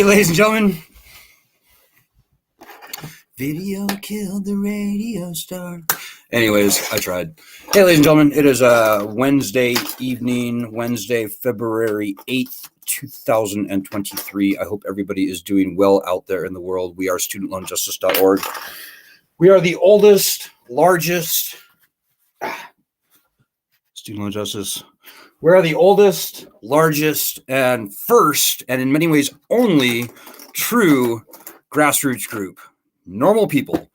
ladies and gentlemen. Video killed the radio star. Anyways, I tried. Hey, ladies and gentlemen, it is Wednesday evening, Wednesday, February 8th, 2023. I hope everybody is doing well out there in the world. We are studentloanjustice.org. We are the oldest, largest student loan justice. We are the oldest, largest, and first, and in many ways only, true grassroots group. Normal people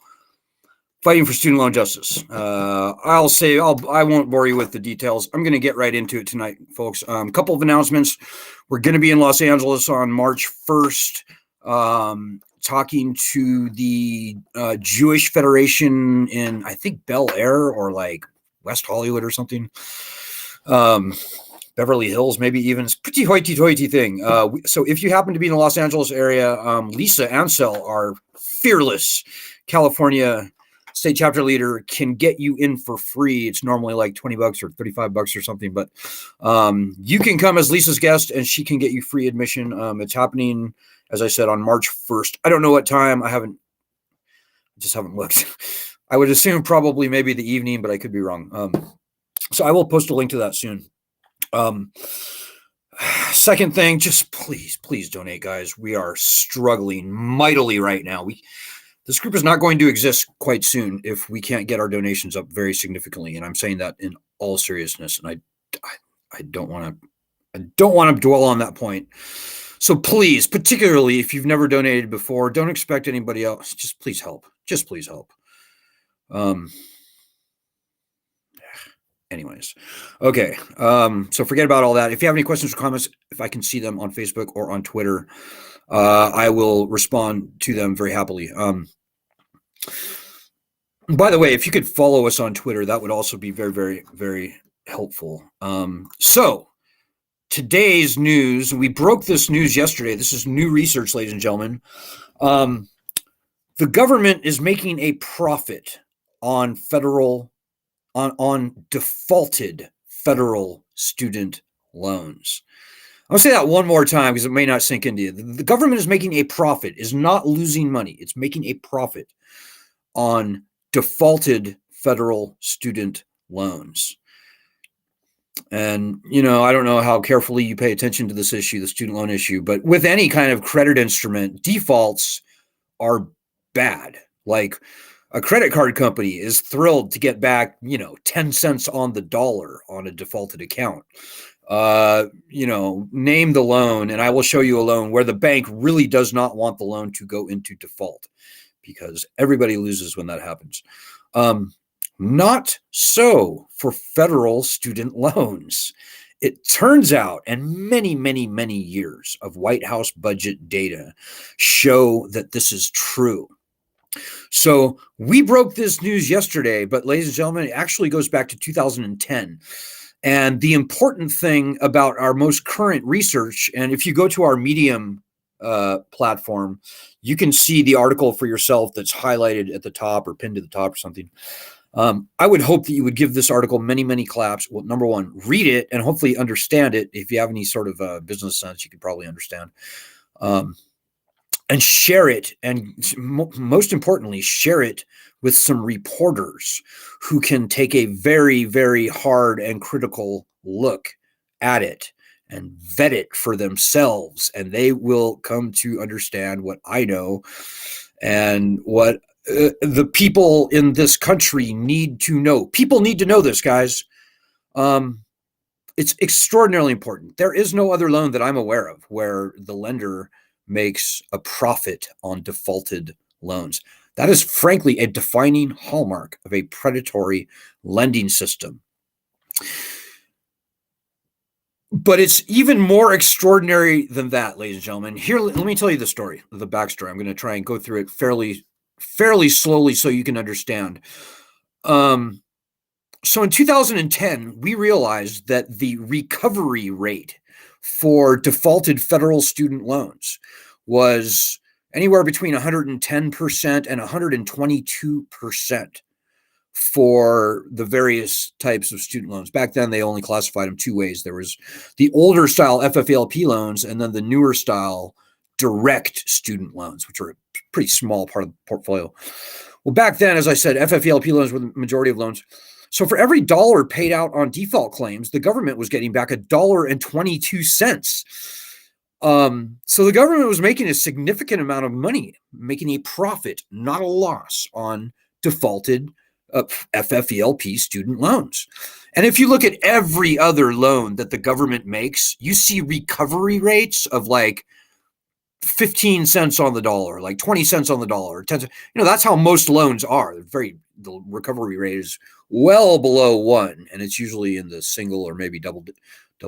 fighting for student loan justice. I won't bore you with the details. I'm going to get right into it tonight, folks. A couple of announcements. We're going to be in Los Angeles on March 1st, talking to the Jewish Federation in, I think, Bel Air or like West Hollywood or something. Beverly Hills, maybe even. It's a pretty hoity-toity thing. So if you happen to be in the Los Angeles area, Lisa Ansel, our fearless California state chapter leader, can get you in for free. It's normally like $20 or $35 or something, but you can come as Lisa's guest and she can get you free admission. It's happening, as I said, on March 1st. I don't know what time. I just haven't looked. I would assume probably maybe the evening, but I could be wrong. So I will post a link to that soon. Second thing, just please donate, guys. We are struggling mightily right now. This group is not going to exist quite soon if we can't get our donations up very significantly. And I'm saying that in all seriousness. And I don't want to dwell on that point. So please, particularly if you've never donated before, don't expect anybody else. Just please help. Just please help. Anyways, okay. So forget about all that. If you have any questions or comments, if I can see them on Facebook or on Twitter, I will respond to them very happily. By the way, if you could follow us on Twitter, that would also be very, very, very helpful. So today's news, we broke this news yesterday. This is new research, ladies and gentlemen. The government is making a profit on defaulted federal student loans. I'm going to say that one more time because it may not sink into you. The government is making a profit, is not losing money. It's making a profit on defaulted federal student loans. And, I don't know how carefully you pay attention to this issue, the student loan issue, but with any kind of credit instrument, defaults are bad. Like, a credit card company is thrilled to get back, 10 cents on the dollar on a defaulted account. Name the loan and I will show you a loan where the bank really does not want the loan to go into default because everybody loses when that happens. Not so for federal student loans. It turns out, and many, many, many years of White House budget data show that this is true. So we broke this news yesterday, but ladies and gentlemen, it actually goes back to 2010. And the important thing about our most current research, and if you go to our Medium platform, you can see the article for yourself that's highlighted at the top or pinned to the top or something. I would hope that you would give this article many, many claps. Well, number one, read it and hopefully understand it. If you have any sort of business sense, you could probably understand. And share it, and most importantly, share it with some reporters who can take a very, very hard and critical look at it and vet it for themselves, and they will come to understand what I know and what the people in this country need to know. People need to know this, guys. It's extraordinarily important. There is no other loan that I'm aware of where the lender makes a profit on defaulted loans. That is frankly a defining hallmark of a predatory lending system. But it's even more extraordinary than that, ladies and gentlemen. Here, let me tell you the story, the backstory. I'm going to try and go through it fairly slowly so you can understand. So in 2010, we realized that the recovery rate for defaulted federal student loans was anywhere between 110% and 122% for the various types of student loans. Back then, they only classified them two ways. There was the older style FFLP loans and then the newer style direct student loans, which are a pretty small part of the portfolio. Well, back then, as I said, FFELP loans were the majority of loans. So for every dollar paid out on default claims, the government was getting back $1.22. So the government was making a significant amount of money, making a profit, not a loss, on defaulted FFELP student loans. And if you look at every other loan that the government makes, you see recovery rates of like 15 cents on the dollar, like 20 cents on the dollar, 10 cents. That's how most loans are. The recovery rate is well below 1, and it's usually in the single or maybe double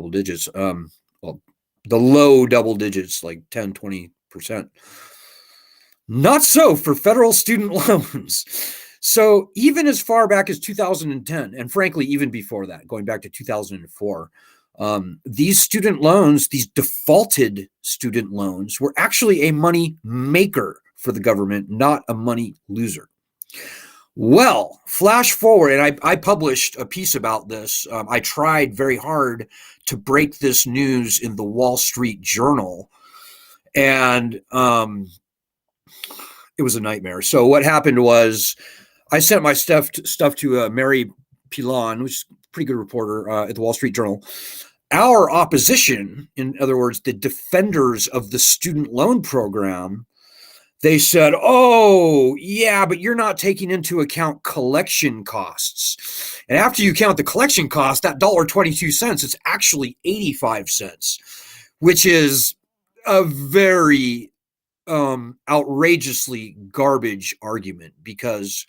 digits. Well, the low double digits, like 10, 20%. Not so for federal student loans. So even as far back as 2010, and frankly, even before that, going back to 2004, these student loans, these defaulted student loans, were actually a money maker for the government, not a money loser. Well, flash forward, and I published a piece about this. I tried very hard to break this news in the Wall Street Journal, and it was a nightmare. So what happened was I sent my stuff to Mary Pilon, which is a pretty good reporter at the Wall Street Journal. Our opposition, in other words, the defenders of the student loan program, they said, oh, yeah, but you're not taking into account collection costs. And after you count the collection cost, that $1.22, it's actually 85 cents, which is a very outrageously garbage argument because,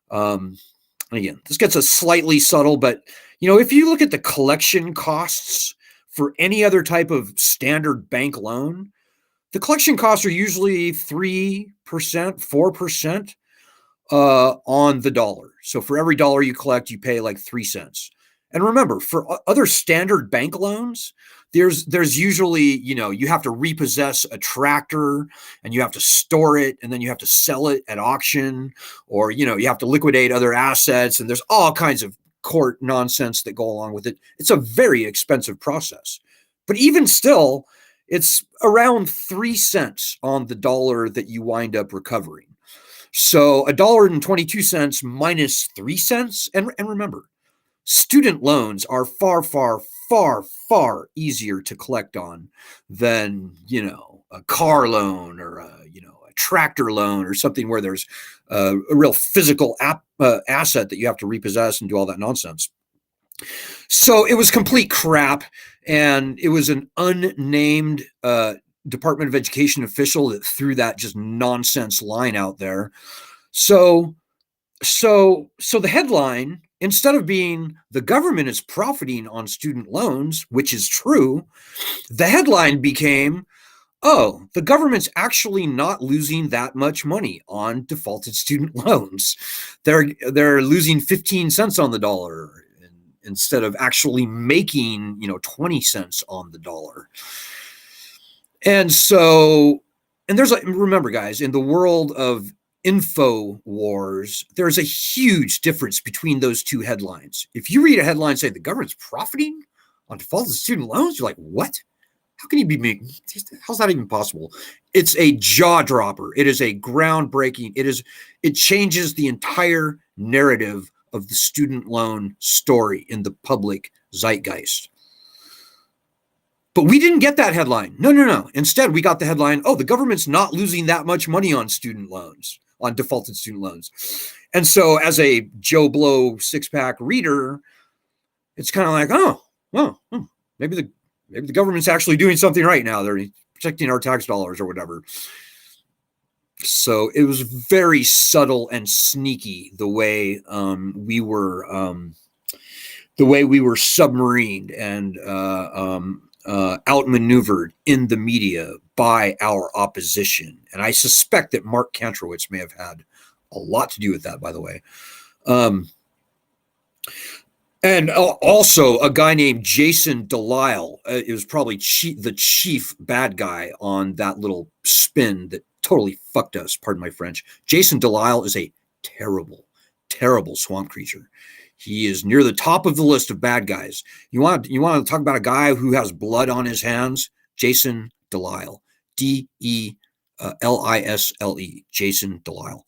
again, this gets a slightly subtle, but, if you look at the collection costs for any other type of standard bank loan, the collection costs are usually 3%, 4% on the dollar. So for every dollar you collect, you pay like 3 cents. And remember, for other standard bank loans, there's usually, you have to repossess a tractor and you have to store it and then you have to sell it at auction, or, you have to liquidate other assets, and there's all kinds of court nonsense that go along with it. It's a very expensive process. But even still, it's around 3 cents on the dollar that you wind up recovering. So $1.22 minus 3 cents. And remember, student loans are far, far, far, far easier to collect on than, a car loan or a tractor loan or something where there's a real physical asset that you have to repossess and do all that nonsense. So it was complete crap. And it was an unnamed Department of Education official that threw that just nonsense line out there. So the headline, instead of being the government is profiting on student loans, which is true, the headline became, oh, the government's actually not losing that much money on defaulted student loans. They're losing 15 cents on the dollar instead of actually making, 20 cents on the dollar. And remember, guys, in the world of info wars, there's a huge difference between those two headlines. If you read a headline say the government's profiting on defaulted student loans, you're like, what? How can you be making? How's that even possible? It's a jaw dropper. It is a groundbreaking. It changes the entire narrative of the student loan story in the public zeitgeist. But we didn't get that headline. No. Instead, we got the headline, oh, the government's not losing that much money on student loans, on defaulted student loans. And so as a Joe Blow six-pack reader, it's kind of like, maybe the government's actually doing something right now. They're protecting our tax dollars or whatever. So it was very subtle and sneaky the way we were submarined and outmaneuvered in the media by our opposition. And I suspect that Mark Kantrowitz may have had a lot to do with that, by the way. And also a guy named Jason Delisle. It was probably the chief bad guy on that little spin that totally fucked us, pardon my French. Jason Delisle is a terrible, terrible swamp creature. He is near the top of the list of bad guys. You want to talk about a guy who has blood on his hands? Jason Delisle. Delisle, Jason Delisle.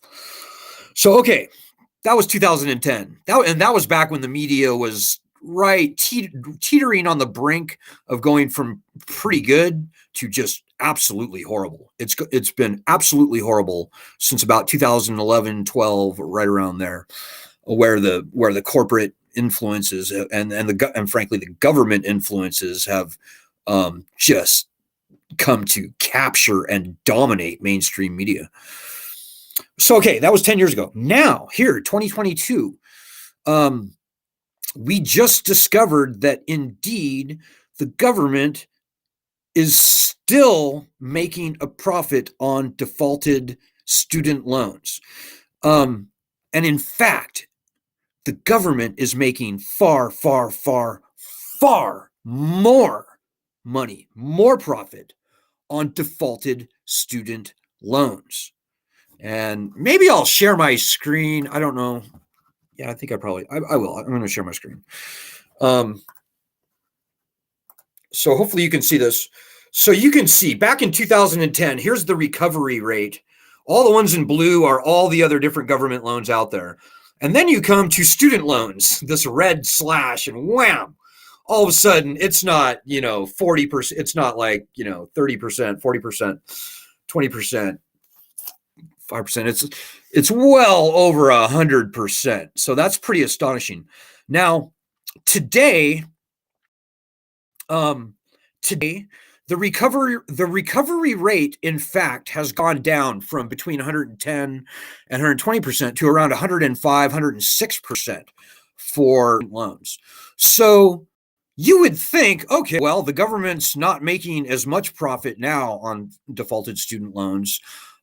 So, okay, that was 2010. That was back when the media was teetering on the brink of going from pretty good to just absolutely horrible. It's been absolutely horrible since about 2011, 12, right around there, where the corporate influences and frankly the government influences have just come to capture and dominate mainstream media. So, okay, that was 10 years ago. Now, here, 2022, we just discovered that indeed the government is still making a profit on defaulted student loans. And in fact, the government is making far, far, far, far more money, more profit on defaulted student loans. And maybe I'll share my screen. I don't know. Yeah, I think I will. I'm going to share my screen. So hopefully you can see this. So you can see back in 2010, here's the recovery rate. All the ones in blue are all the other different government loans out there. And then you come to student loans, this red slash, and wham, all of a sudden it's not, 40%. It's not like, 30%, 40%, 20%, 5%. It's well over 100%. So that's pretty astonishing. Now, today, the recovery rate, in fact, has gone down from between 110 and 120% to around 105, 106% for loans. So you would think, okay, well, the government's not making as much profit now on defaulted student loans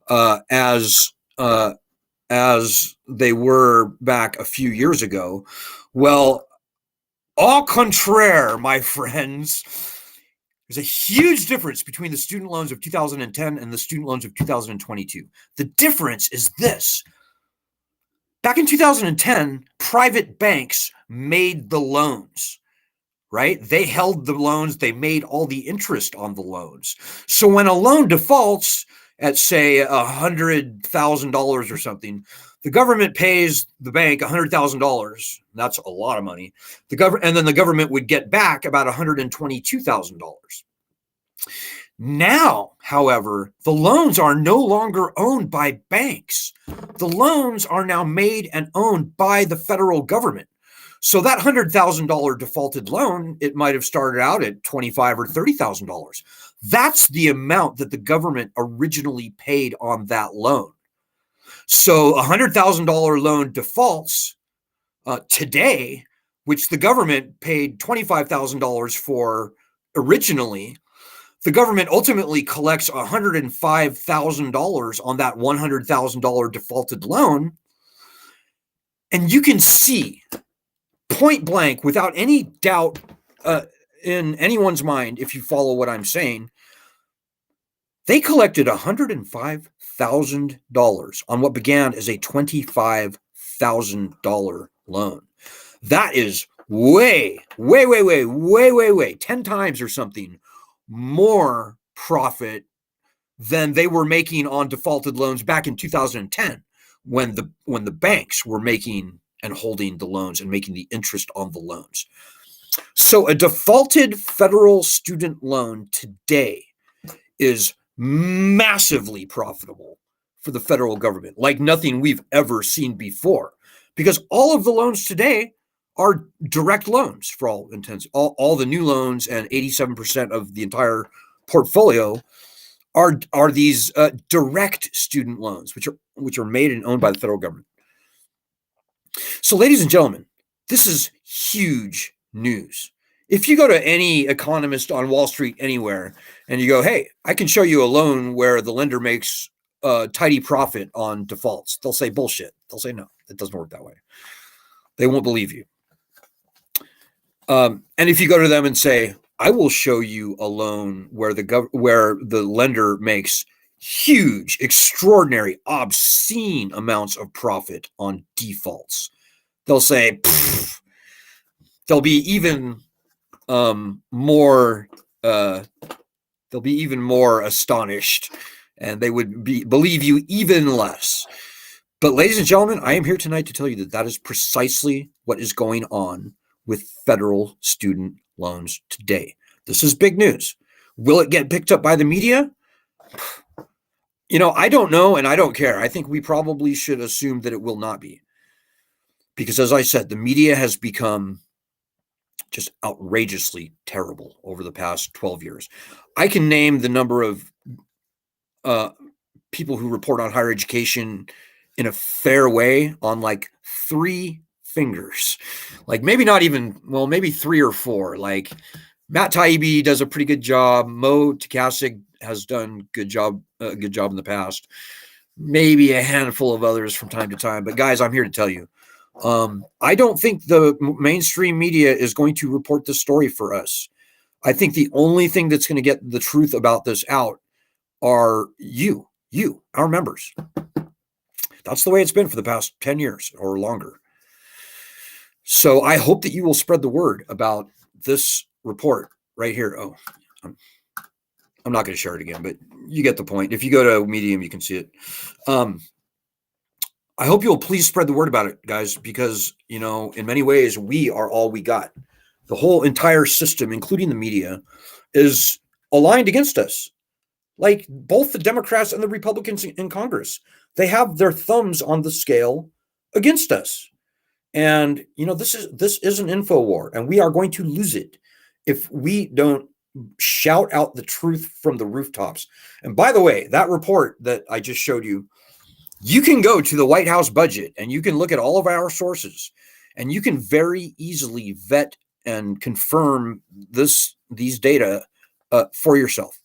as they were back a few years ago. Well, au contraire, my friends. There's a huge difference between the student loans of 2010 and the student loans of 2022. The difference is this. Back in 2010, private banks made the loans, right? They held the loans. They made all the interest on the loans. So when a loan defaults at, say, $100,000 or something, the government pays the bank $100,000. That's a lot of money. And then the government would get back about $122,000. Now, however, the loans are no longer owned by banks. The loans are now made and owned by the federal government. So that $100,000 defaulted loan, it might have started out at $25,000 or $30,000. That's the amount that the government originally paid on that loan. So a $100,000 loan defaults today, which the government paid $25,000 for originally. The government ultimately collects $105,000 on that $100,000 defaulted loan. And you can see point blank, without any doubt in anyone's mind, if you follow what I'm saying, they collected $105,000 on what began as a $25,000 loan. That is way, 10 times or something more profit than they were making on defaulted loans back in 2010 when the banks were making and holding the loans and making the interest on the loans. So a defaulted federal student loan today is massively profitable for the federal government, like nothing we've ever seen before, because all of the loans today are direct loans for all intents. All the new loans and 87% of the entire portfolio are these direct student loans, which are made and owned by the federal government. So, ladies and gentlemen, this is huge news. If you go to any economist on Wall Street anywhere and you go, hey, I can show you a loan where the lender makes a tidy profit on defaults, they'll say bullshit. They'll say, no, it doesn't work that way. They won't believe you. And if you go to them and say, I will show you a loan where the lender makes huge, extraordinary, obscene amounts of profit on defaults, they'll say, they'll be even more they'll be even more astonished, and they would believe you even less. But ladies and gentlemen, I am here tonight to tell you that that is precisely what is going on with federal student loans today. This is big news. Will it get picked up by the media? I don't know, and I don't care. I think we probably should assume that it will not be. Because as I said, the media has become just outrageously terrible over the past 12 years. I can name the number of people who report on higher education in a fair way on like 3 fingers. Like maybe not even, well, maybe 3 or 4. Like Matt Taibbi does a pretty good job. Mo Takasik has done a good job in the past. Maybe a handful of others from time to time. But guys, I'm here to tell you, I don't think the mainstream media is going to report this story for us. I think the only thing that's going to get the truth about this out are you, our members. That's the way it's been for the past 10 years or longer. So I hope that you will spread the word about this report right here. Oh, I'm not going to share it again, but you get the point. If you go to Medium, you can see it. I hope you'll please spread the word about it, guys, because, in many ways, we are all we got. The whole entire system, including the media, is aligned against us. Like both the Democrats and the Republicans in Congress, they have their thumbs on the scale against us. And, this is an info war, and we are going to lose it if we don't shout out the truth from the rooftops. And by the way, that report that I just showed you, you can go to the White House budget and you can look at all of our sources, and you can very easily vet and confirm these data for yourself.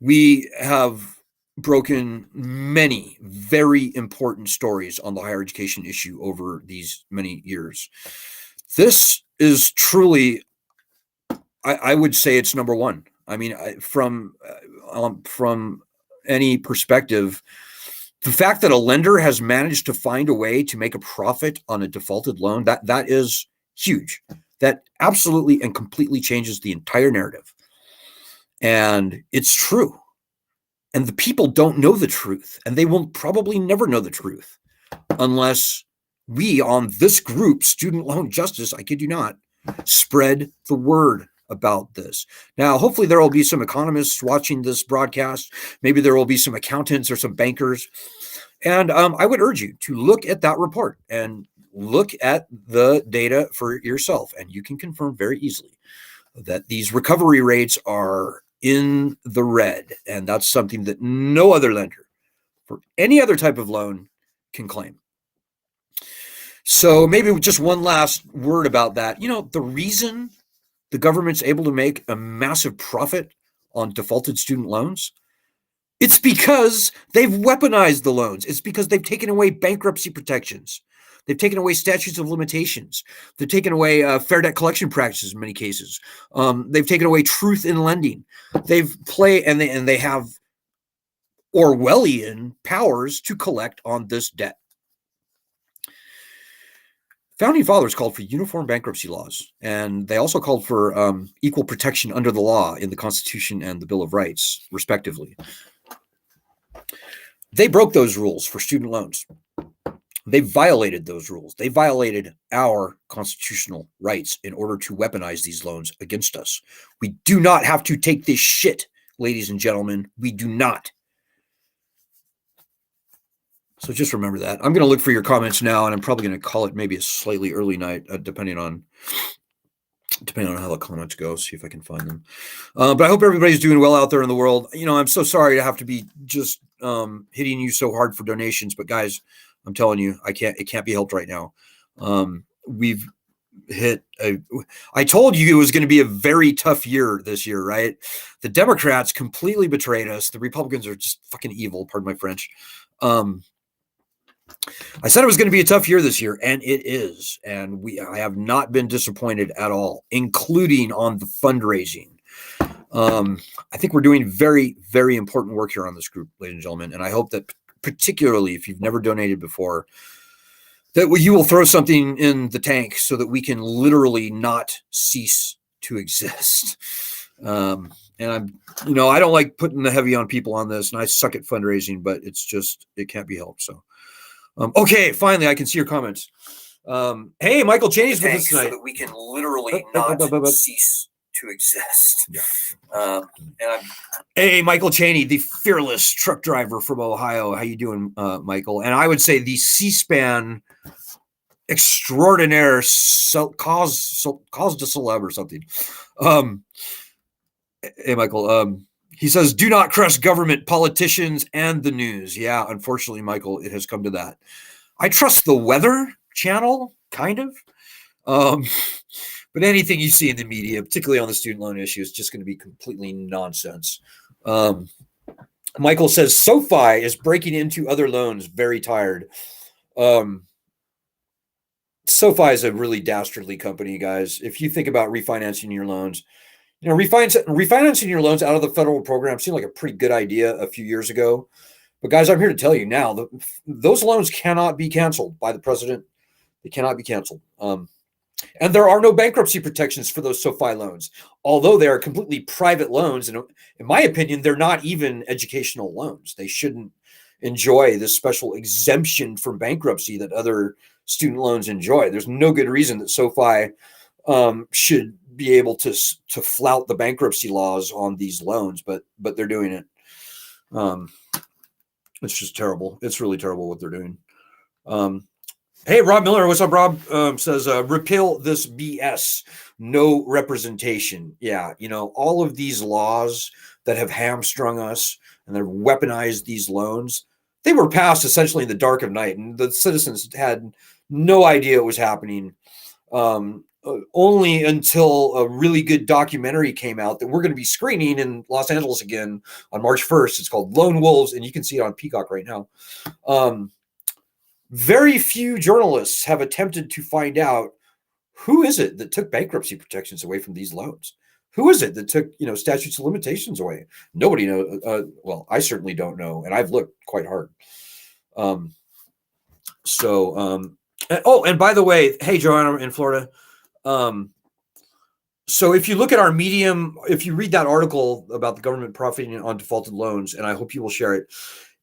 We have broken many very important stories on the higher education issue over these many years. This is truly, I would say it's number one. I mean, from any perspective, the fact that a lender has managed to find a way to make a profit on a defaulted loan, that is huge. That absolutely and completely changes the entire narrative. And it's true. And the people don't know the truth, and they will probably never know the truth unless we on this group, Student Loan Justice, I kid you not, spread the word about this. Now, hopefully there will be some economists watching this broadcast. Maybe there will be some accountants or some bankers. And I would urge you to look at that report and look at the data for yourself. And you can confirm very easily that these recovery rates are in the red. And that's something that no other lender for any other type of loan can claim. So maybe just one last word about that. The reason the government's able to make a massive profit on defaulted student loans, it's because they've weaponized the loans. It's because they've taken away bankruptcy protections. They've taken away statutes of limitations. They've taken away fair debt collection practices in many cases. They've taken away truth in lending. They've played and they have Orwellian powers to collect on this debt. Founding fathers called for uniform bankruptcy laws, and they also called for equal protection under the law in the Constitution and the Bill of Rights, respectively. They broke those rules for student loans. They violated those rules. They violated our constitutional rights in order to weaponize these loans against us. We do not have to take this shit, ladies and gentlemen. We do not. So just remember that. I'm going to look for your comments now, and I'm probably going to call it maybe a slightly early night, depending on how the comments go, see if I can find them. But I hope everybody's doing well out there in the world. I'm so sorry to have to be just hitting you so hard for donations, but guys, I'm telling you, it can't be helped right now. We've hit I told you it was going to be a very tough year this year, right? The Democrats completely betrayed us. The Republicans are just fucking evil, pardon my French. I said it was going to be a tough year this year, and it is. And I have not been disappointed at all, including on the fundraising. I think we're doing very, very important work here on this group, ladies and gentlemen. And I hope that particularly if you've never donated before, that you will throw something in the tank so that we can literally not cease to exist. And I'm, I don't like putting the heavy on people on this, and I suck at fundraising, but it can't be helped. So, okay, finally, I can see your comments. Hey, Michael Cheney's with us tonight. So that we can literally cease to exist. Yeah. Hey, Michael Cheney, the fearless truck driver from Ohio. How you doing, Michael? And I would say the C-SPAN extraordinaire cause de celeb or something. Hey, Michael. He says, do not crush government, politicians, and the news. Yeah, unfortunately, Michael, it has come to that. I trust the Weather Channel, kind of. But anything you see in the media, particularly on the student loan issue, is just going to be completely nonsense. Michael says, SoFi is breaking into other loans. Very tired. SoFi is a really dastardly company, guys. If you think about refinancing your loans, refinancing your loans out of the federal program seemed like a pretty good idea a few years ago. But guys, I'm here to tell you now, those loans cannot be canceled by the president. They cannot be canceled. And there are no bankruptcy protections for those SoFi loans, although they are completely private loans. And in my opinion, they're not even educational loans. They shouldn't enjoy this special exemption from bankruptcy that other student loans enjoy. There's no good reason that SoFi should be able to flout the bankruptcy laws on these loans, but they're doing it. It's just terrible. It's really terrible what they're doing. Hey, Rob Miller, what's up, Rob? Says, repeal this BS, no representation. Yeah, all of these laws that have hamstrung us and they've weaponized these loans, they were passed essentially in the dark of night, and the citizens had no idea it was happening. Only until a really good documentary came out that we're going to be screening in Los Angeles again on March 1st. It's called Lone Wolves, and you can see it on Peacock right now. Very few journalists have attempted to find out who is it that took bankruptcy protections away from these loans. Who is it that took, statutes of limitations away? Nobody knows. Well, I certainly don't know, and I've looked quite hard. And by the way, hey, Joanna in Florida. So if you look at our Medium, if you read that article about the government profiting on defaulted loans, and I hope you will share it.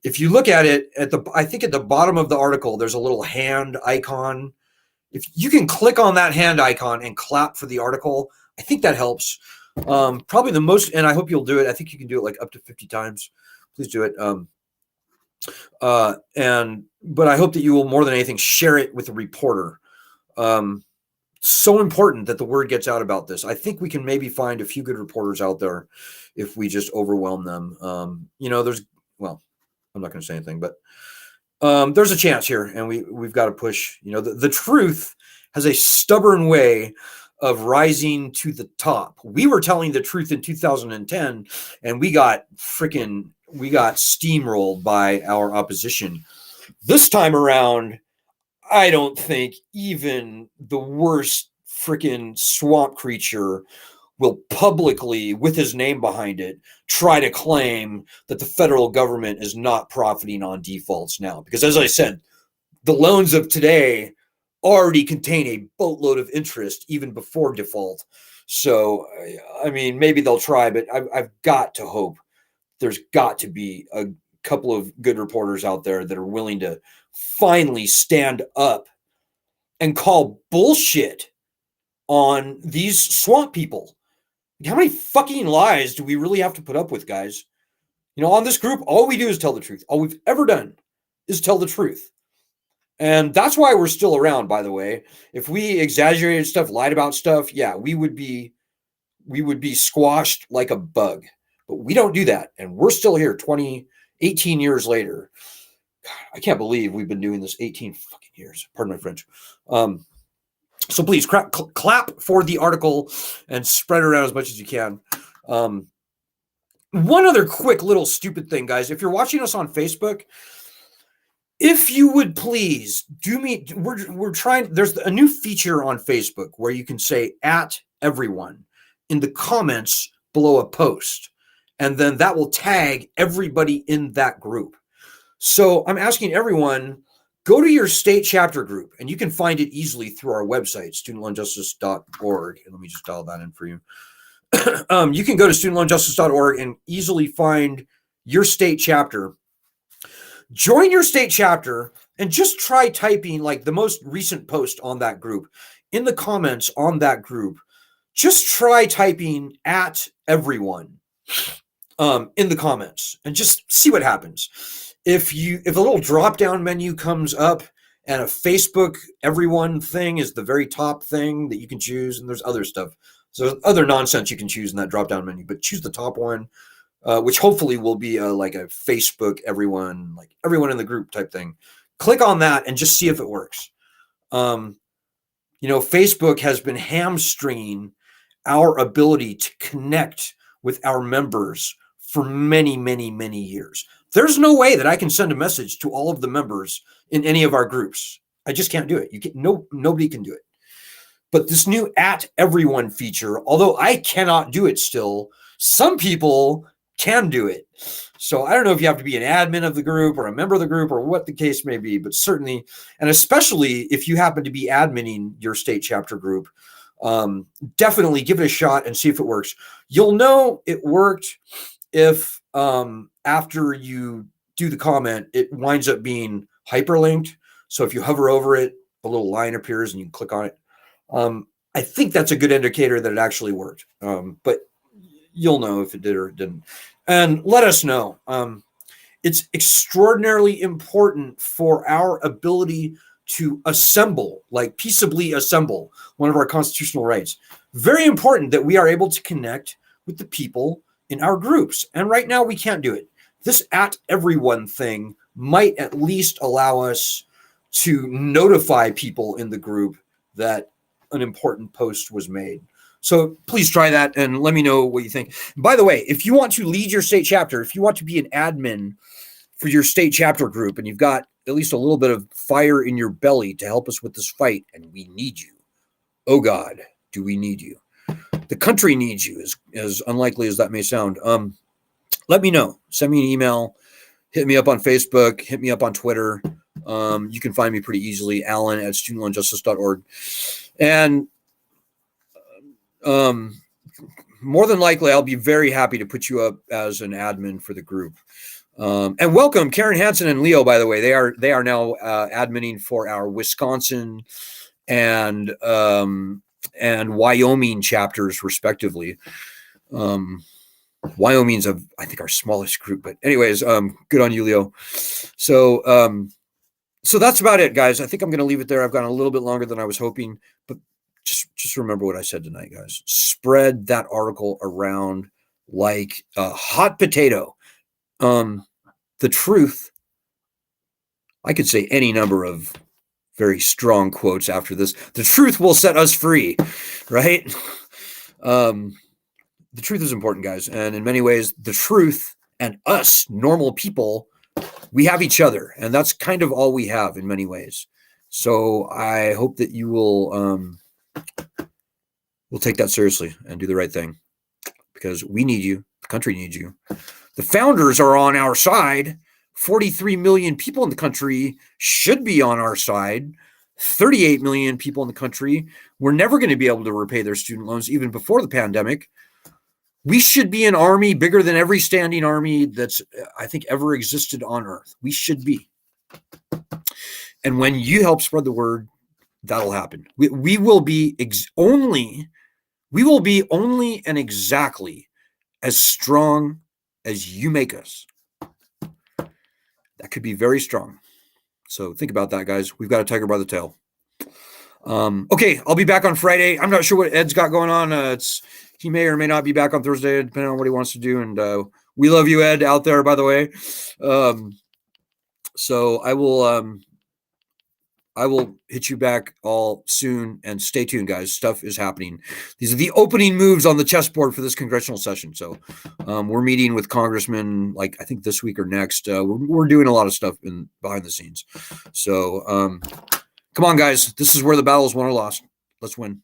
If you look at it I think at the bottom of the article, there's a little hand icon. If you can click on that hand icon and clap for the article, I think that helps. Probably the most, and I hope you'll do it. I think you can do it like up to 50 times. Please do it. But I hope that you will more than anything share it with a reporter. So important that the word gets out about this. I think we can maybe find a few good reporters out there if we just overwhelm them. I'm not going to say anything, but there's a chance here, and we've got to push. The truth has a stubborn way of rising to the top. We were telling the truth in 2010, and we got steamrolled by our opposition. This time around, I don't think even the worst freaking swamp creature will publicly, with his name behind it, try to claim that the federal government is not profiting on defaults now. Because as I said, the loans of today already contain a boatload of interest even before default. So, I mean, maybe they'll try, but I've got to hope there's got to be a couple of good reporters out there that are willing to finally stand up and call bullshit on these swamp people. How many fucking lies do we really have to put up with, guys? On this group, all we do is tell the truth. All we've ever done is tell the truth. And that's why we're still around, by the way. If we exaggerated stuff, lied about stuff, yeah, we would be squashed like a bug. But we don't do that. And we're still here 18 years later. God, I can't believe we've been doing this 18 fucking years. Pardon my French. So please clap for the article and spread it around as much as you can. One other quick little stupid thing, guys. If you're watching us on Facebook, if you would please we're trying, there's a new feature on Facebook where you can say @everyone in the comments below a post, and then that will tag everybody in that group. So I'm asking everyone, go to your state chapter group, and you can find it easily through our website, studentloanjustice.org. And let me just dial that in for you. you can go to studentloanjustice.org and easily find your state chapter. Join your state chapter and just try typing like the most recent post on that group in the comments on that group. Just try typing at everyone in the comments and just see what happens. If a little drop down menu comes up and a Facebook everyone thing is the very top thing that you can choose, and there's other stuff. So there's other nonsense you can choose in that drop down menu, but choose the top one, which hopefully will be like a Facebook everyone, like everyone in the group type thing. Click on that and just see if it works. Facebook has been hamstringing our ability to connect with our members for many, many, many years. There's no way that I can send a message to all of the members in any of our groups. I just can't do it. Nobody can do it. But this new at everyone feature, although I cannot do it still, some people can do it. So I don't know if you have to be an admin of the group or a member of the group or what the case may be, but certainly, and especially if you happen to be adminning your state chapter group, definitely give it a shot and see if it works. You'll know it worked if after you do the comment, it winds up being hyperlinked. So if you hover over it, a little line appears and you can click on it. I think that's a good indicator that it actually worked. But you'll know if it did or it didn't. And let us know. It's extraordinarily important for our ability to assemble, like peaceably assemble, one of our constitutional rights. Very important that we are able to connect with the people in our groups. And right now we can't do it. This at everyone thing might at least allow us to notify people in the group that an important post was made. So please try that and let me know what you think. By the way, if you want to lead your state chapter, if you want to be an admin for your state chapter group and you've got at least a little bit of fire in your belly to help us with this fight, and we need you. Oh God, do we need you? The country needs you, as unlikely as that may sound. Let me know. Send me an email. Hit me up on Facebook. Hit me up on Twitter. You can find me pretty easily, alan@studentloanjustice.org. And more than likely, I'll be very happy to put you up as an admin for the group. And welcome Karen Hansen and Leo, by the way. They are now adminning for our Wisconsin and Wyoming chapters, respectively. Wyoming's I think our smallest group, but anyways, good on you, Leo. So that's about it, guys. I think I'm going to leave it there. I've gone a little bit longer than I was hoping, but just remember what I said tonight, guys. Spread that article around like a hot potato. The truth, I could say any number of very strong quotes after this. The truth will set us free, right? The truth is important, guys. And in many ways, the truth and us, normal people, we have each other. And that's kind of all we have in many ways. So I hope that you will take that seriously and do the right thing, because we need you. The country needs you. The founders are on our side. 43 million people in the country should be on our side. 38 million people in the country were never going to be able to repay their student loans even before the pandemic. We should be an army bigger than every standing army that's, I think, ever existed on earth. We should be. And when you help spread the word, that'll happen. We will be only and exactly as strong as you make us. That could be very strong. So think about that, guys. We've got a tiger by the tail. Okay, I'll be back on Friday. I'm not sure what Ed's got going on. He may or may not be back on Thursday, depending on what he wants to do. And we love you, Ed, out there, by the way. So I will hit you back all soon, and stay tuned, guys. Stuff is happening. These are the opening moves on the chessboard for this congressional session. So we're meeting with congressmen, like I think this week or next. We're doing a lot of stuff behind the scenes. So come on, guys. This is where the battle is won or lost. Let's win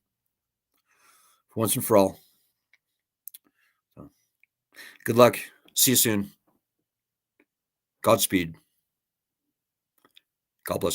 once and for all. So, good luck. See you soon. Godspeed. God bless.